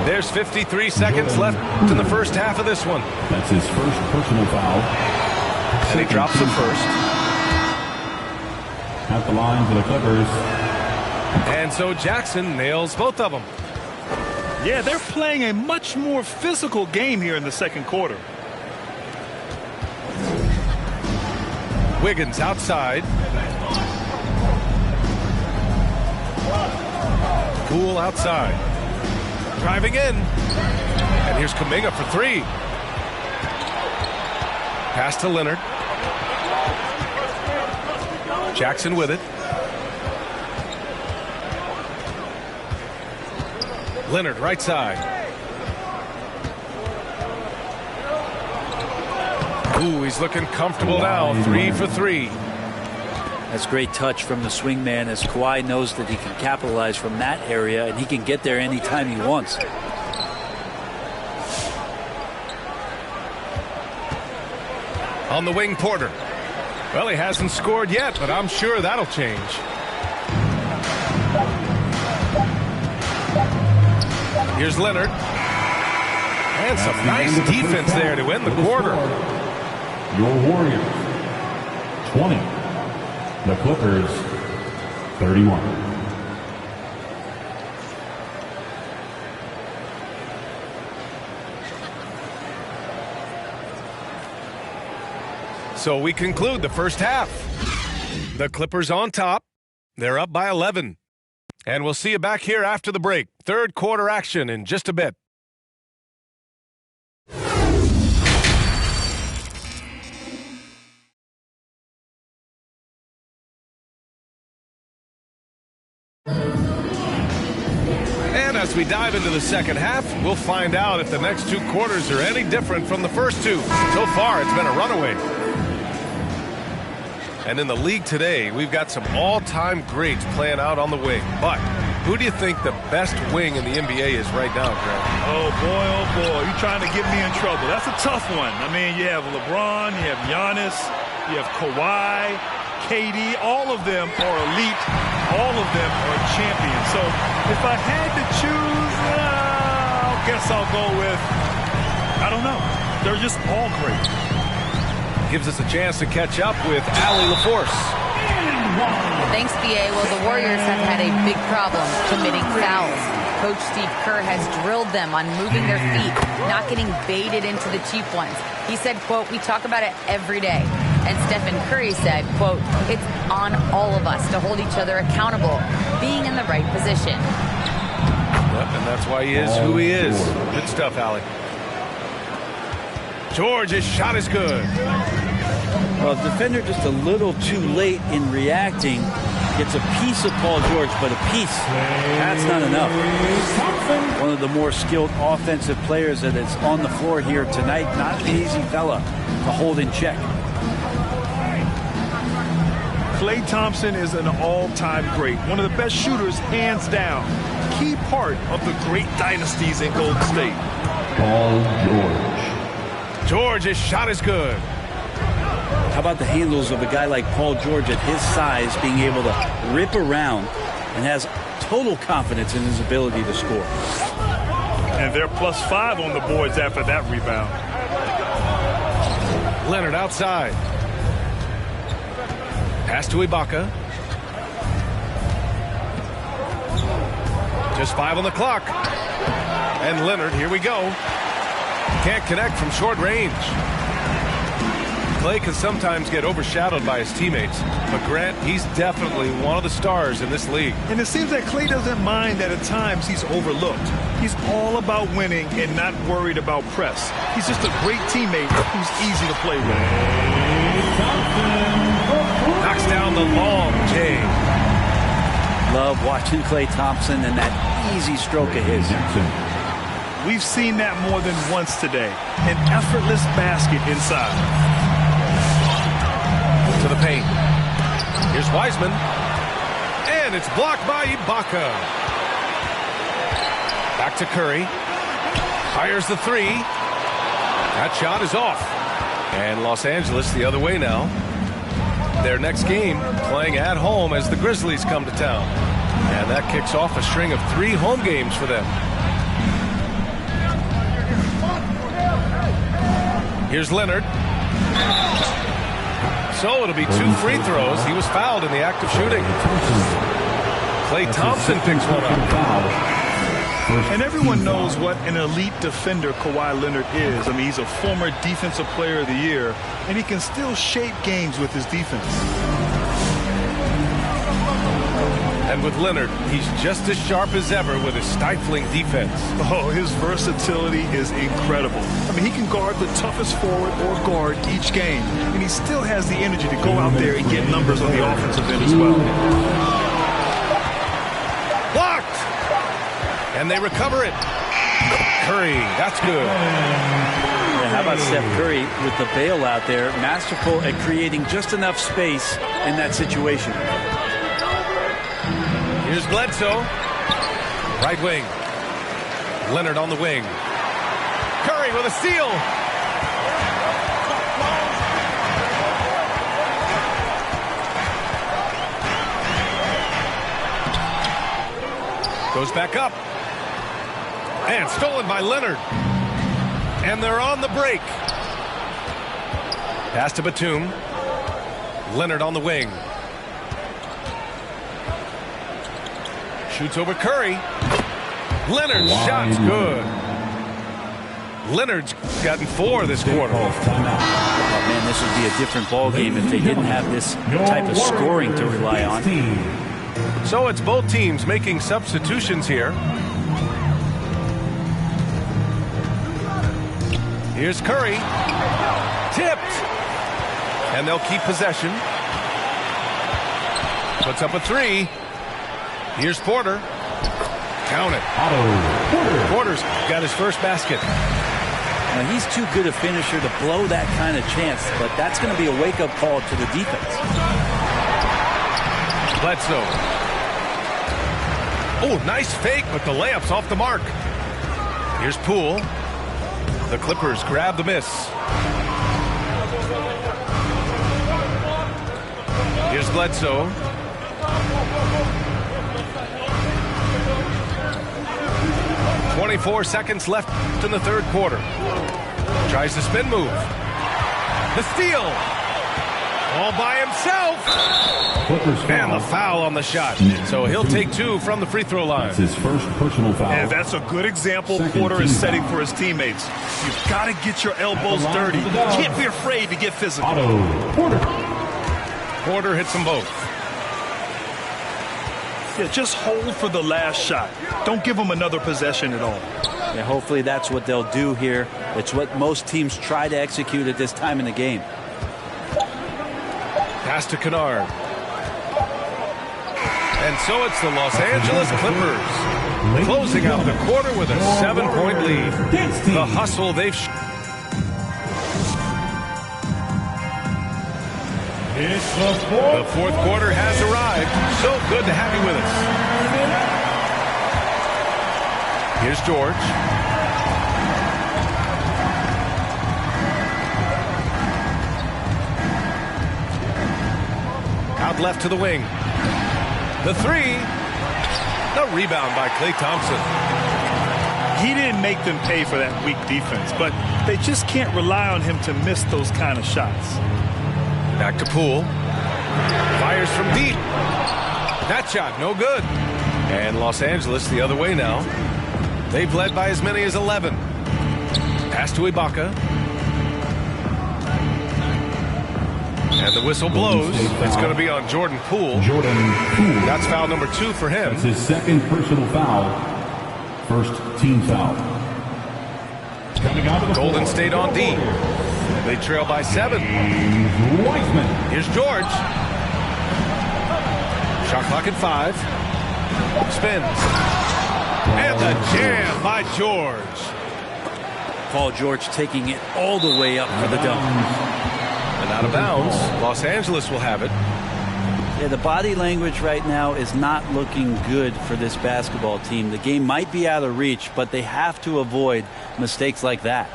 There's 53 seconds left in the first half of this one. That's his first personal foul. And he drops the first. At the line for the Clippers. And so Jackson nails both of them. Yeah, they're playing a much more physical game here in the second quarter. Wiggins outside. Poole outside. Driving in. And here's Kuminga for 3. Pass to Leonard. Jackson with it. Leonard right side. Ooh, he's looking comfortable now. 3 for 3. That's great touch from the swing man, as Kawhi knows that he can capitalize from that area and he can get there anytime he wants. On the wing, Porter. Well, he hasn't scored yet, but I'm sure that'll change. Here's Leonard. And some nice defense there to end the quarter. Your Warriors, 20. The Clippers, 31. So we conclude the first half. The Clippers on top. They're up by 11. And we'll see you back here after the break. Third quarter action in just a bit. And as we dive into the second half, we'll find out if the next 2 quarters are any different from the first 2. So far, it's been a runaway. And in the league today, we've got some all-time greats playing out on the wing. But who do you think the best wing in the NBA is right now, Greg? Oh, boy, you're trying to get me in trouble. That's a tough one. I mean, you have LeBron, you have Giannis, you have Kawhi, KD. All of them are elite. All of them are champions. So if I had to choose, I guess I'll go with, I don't know. They're just all great. Gives us a chance to catch up with Allie LaForce. Thanks, B.A. Well, the Warriors have had a big problem committing fouls. Coach Steve Kerr has drilled them on moving their feet, not getting baited into the cheap ones. He said, quote, "We talk about it every day." And Stephen Curry said, quote, "It's on all of us to hold each other accountable, being in the right position." Yep, and that's why he is who he is. Good stuff, Allie. George's shot is good. Well, defender just a little too late in reacting. Gets a piece of Paul George, but a piece, that's not enough. One of the more skilled offensive players that is on the floor here tonight. Not an easy fella to hold in check. Klay Thompson is an all-time great. One of the best shooters, hands down. Key part of the great dynasties in Golden State. Paul George. George's shot is good. How about the handles of a guy like Paul George at his size, being able to rip around and has total confidence in his ability to score. And they're +5 on the boards after that rebound. Leonard outside. Pass to Ibaka. Just 5 on the clock. And Leonard, here we go. Can't connect from short range. Clay can sometimes get overshadowed by his teammates, but Grant, he's definitely one of the stars in this league. And it seems that Clay doesn't mind that at times he's overlooked. He's all about winning and not worried about press. He's just a great teammate who's easy to play with. Knocks down the long J. Love watching Klay Thompson and that easy stroke of his. We've seen that more than once today. An effortless basket inside. To the paint. Here's Wiseman. And it's blocked by Ibaka. Back to Curry. Fires the three. That shot is off. And Los Angeles the other way now. Their next game playing at home as the Grizzlies come to town. And that kicks off a string of 3 home games for them. Here's Leonard. So it'll be 2 free throws. He was fouled in the act of shooting. Klay Thompson picks one up. And everyone knows what an elite defender Kawhi Leonard is. I mean, he's a former Defensive Player of the Year, and he can still shape games with his defense. And with Leonard, he's just as sharp as ever with his stifling defense. Oh, his versatility is incredible. I mean, he can guard the toughest forward or guard each game, and he still has the energy to go out there and get numbers on the offensive end as well. Blocked! And they recover it. Curry, that's good. Yeah, how about Steph Curry with the bailout there? Masterful at creating just enough space in that situation. Here's Bledsoe. Right wing. Leonard on the wing. Curry with a steal. Goes back up. And stolen by Leonard. And they're on the break. Pass to Batum. Leonard on the wing. Shoots over Curry. Leonard's shot's good. Leonard's gotten 4 this quarter. Oh, man, this would be a different ball game if they didn't have this type of scoring to rely on. So it's both teams making substitutions here. Here's Curry. Tipped. And they'll keep possession. Puts up a 3. Here's Porter. Count it. Porter's got his first basket. Now, he's too good a finisher to blow that kind of chance, but that's going to be a wake-up call to the defense. Bledsoe. Oh, nice fake, but the layup's off the mark. Here's Poole. The Clippers grab the miss. Here's Bledsoe. .24 seconds left in the third quarter. Tries the spin move. The steal. All by himself. And the foul on the shot. So he'll take 2 from the free throw line. That's his first personal foul. And that's a good example Porter is setting for his teammates. You've got to get your elbows dirty. You can't be afraid to get physical. Porter hits them both. Yeah, just hold for the last shot. Don't give them another possession at all. Yeah, hopefully that's what they'll do here. It's what most teams try to execute at this time in the game. Pass to Kennard. And so it's the Los Angeles Clippers closing out the quarter with a 7-point lead. The hustle they've The fourth quarter has arrived. So good to have you with us. Here's George. Out left to the wing. The 3. The rebound by Klay Thompson. He didn't make them pay for that weak defense, but they just can't rely on him to miss those kind of shots. Back to Poole. Fires from deep. That shot, no good. And Los Angeles the other way now. They've led by as many as 11. Pass to Ibaka. And the whistle blows. It's going to be on Jordan Poole. That's foul number 2 for him. That's his second personal foul. First team foul. Golden State on D. They trail by 7. Wiseman. Here's George. Shot clock at 5. Spins. And the jam by George. Paul George taking it all the way up for the dunk. And out of bounds. Los Angeles will have it. Yeah, the body language right now is not looking good for this basketball team. The game might be out of reach, but they have to avoid mistakes like that.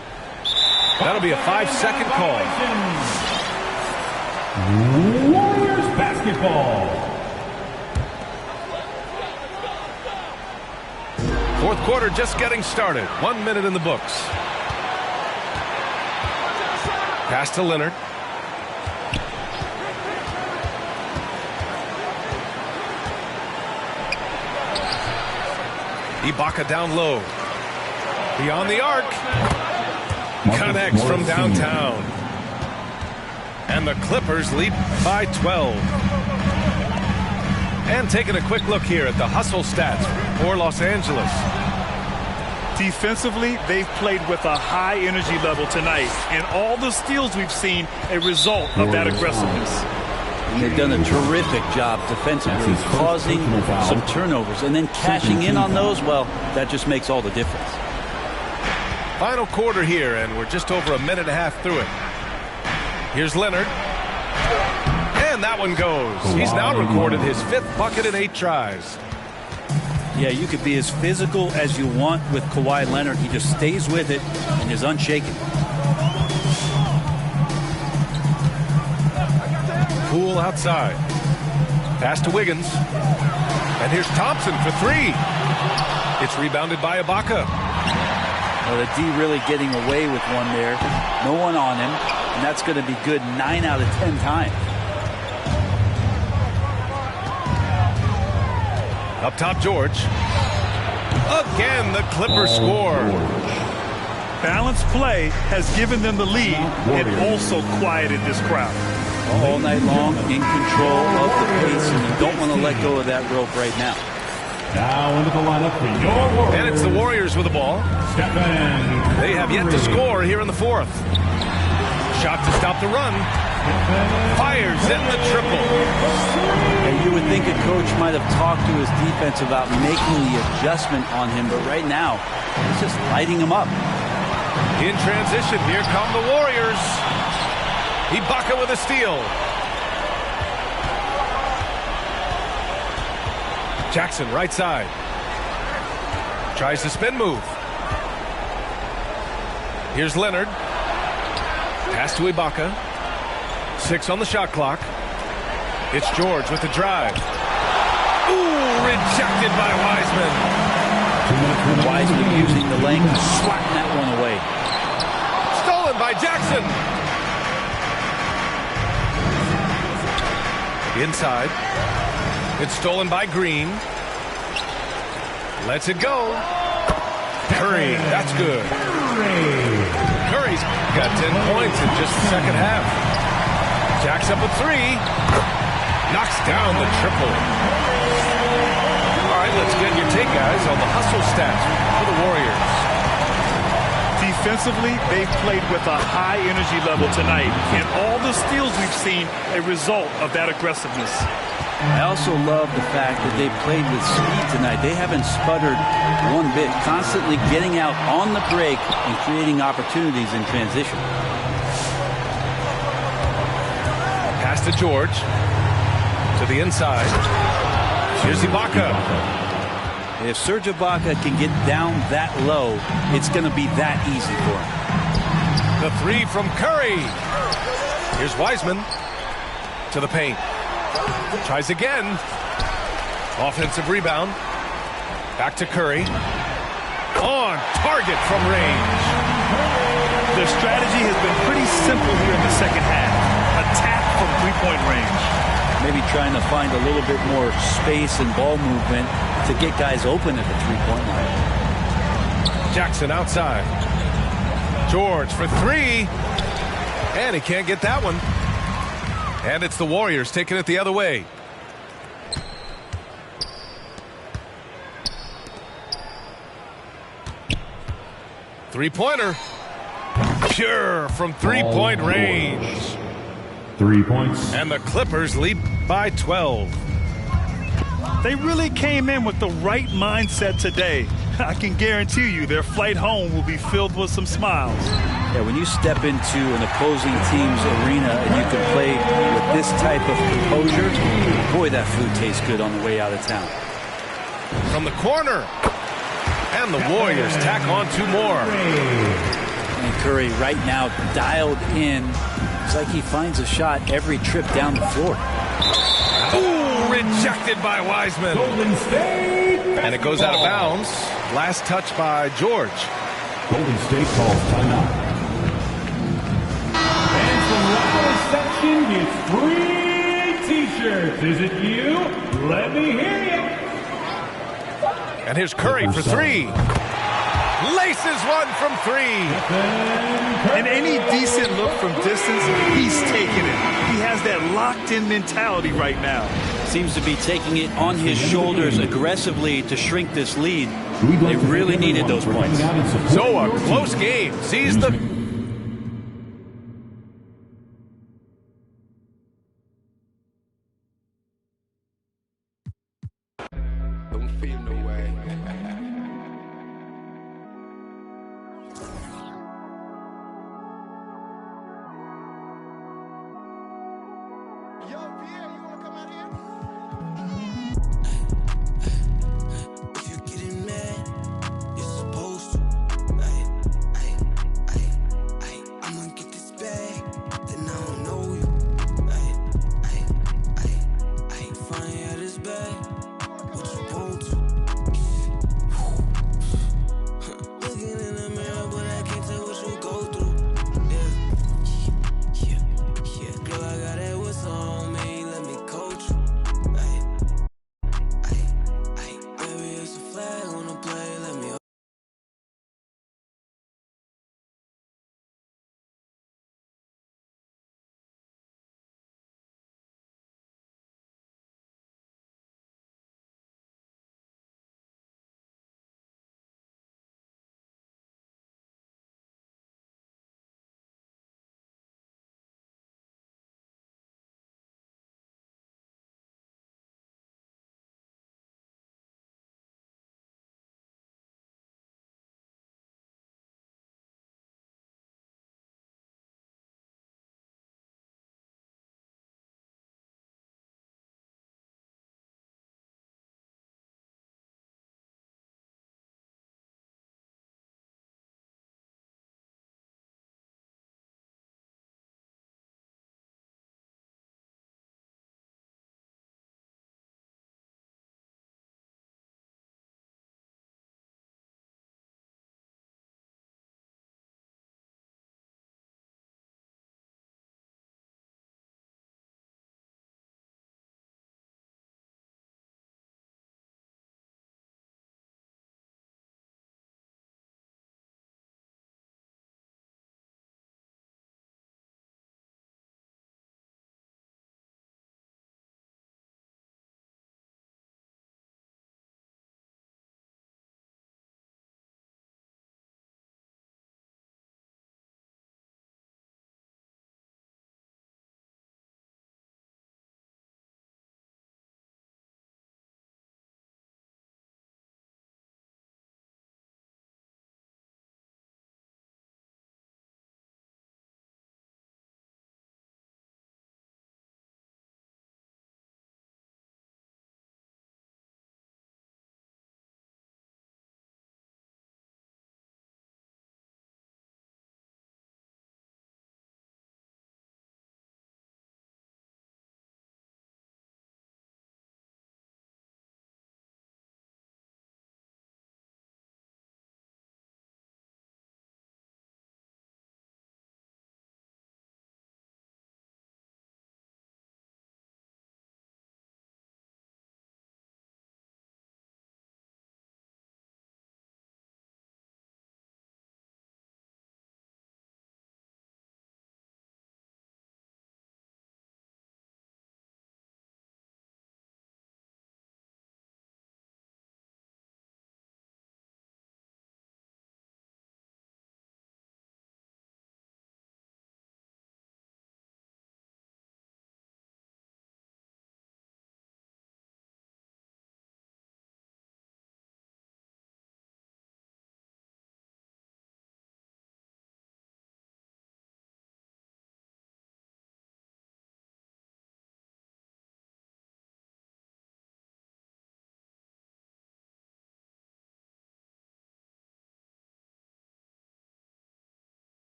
That'll be a 5-second call. Warriors basketball. Fourth quarter just getting started. 1 minute in the books. Pass to Leonard. Ibaka down low. Beyond the arc. Connects from downtown. And the Clippers lead by 12. And taking a quick look here at the hustle stats for Los Angeles. Defensively, they've played with a high energy level tonight. And all the steals we've seen, a result of that aggressiveness. They've done a terrific job defensively, causing some turnovers. And then cashing in on those, well, that just makes all the difference. Final quarter here, and we're just over a minute and a half through it. Here's Leonard. And that one goes. He's now recorded his 5th bucket in 8 tries. Yeah, you could be as physical as you want with Kawhi Leonard. He just stays with it and is unshaken. Poole outside. Pass to Wiggins. And here's Thompson for 3. It's rebounded by Ibaka. Well, the D really getting away with one there. No one on him. And that's going to be good 9 out of 10 times. Up top, George. Again, the Clippers score. Balanced play has given them the lead and also quieted this crowd. All night long, in control of the pace, and you don't want to let go of that rope right now. Now into the lineup for your Warriors. And it's the Warriors with the ball. They have yet to score here in the 4th. Shot to stop the run. Fires in the triple. And you would think a coach might have talked to his defense about making the adjustment on him, but right now, he's just lighting him up. In transition, here come the Warriors. Ibaka with a steal. Jackson, right side. Tries the spin move. Here's Leonard. Pass to Ibaka. 6 on the shot clock. It's George with the drive. Ooh, rejected by Wiseman. Wiseman using the length to swatting that one away. Stolen by Jackson. Inside. It's stolen by Green. Lets it go. Curry, that's good. Curry's got 10 points in just the second half. Jacks up a 3. Knocks down the triple. All right, let's get your take, guys, on the hustle stats for the Warriors. Defensively, they've played with a high energy level tonight, and all the steals we've seen a result of that aggressiveness. I also love the fact that they played with speed tonight. They haven't sputtered one bit, constantly getting out on the break and creating opportunities in transition. Pass to George. To the inside. Here's Ibaka. If Serge Ibaka can get down that low, it's going to be that easy for him. The 3 from Curry. Here's Wiseman to the paint. Tries again. Offensive rebound. Back to Curry. On target from range. Their strategy has been pretty simple here in the second half. Attack from 3-point range. maybe trying to find a little bit more space and ball movement to get guys open at the three-point line. Jackson outside. George for three. And he can't get that one. And it's the Warriors taking it the other way. Three-pointer. Pure from three-point range. 3 points. And the Clippers lead by 12. They really came in with the right mindset today. I can guarantee you their flight home will be filled with some smiles. Yeah, when you step into an opposing team's arena and you can play with this type of composure, boy, that food tastes good on the way out of town. From the corner. And the Warriors tack on 2 more. And Curry right now dialed in. It's like he finds a shot every trip down the floor. Ooh, rejected by Wiseman. Golden State. And it goes out of bounds. Last touch by George. Golden State calls timeout. And from Rapper section gets free T-shirts. Is it you? Let me hear you. And here's Curry for three. Laces one from three. And any decent look from distance, he's taking it. He has that locked-in mentality right now. Seems to be taking it on his shoulders aggressively to shrink this lead. They really needed those points. So a close game sees the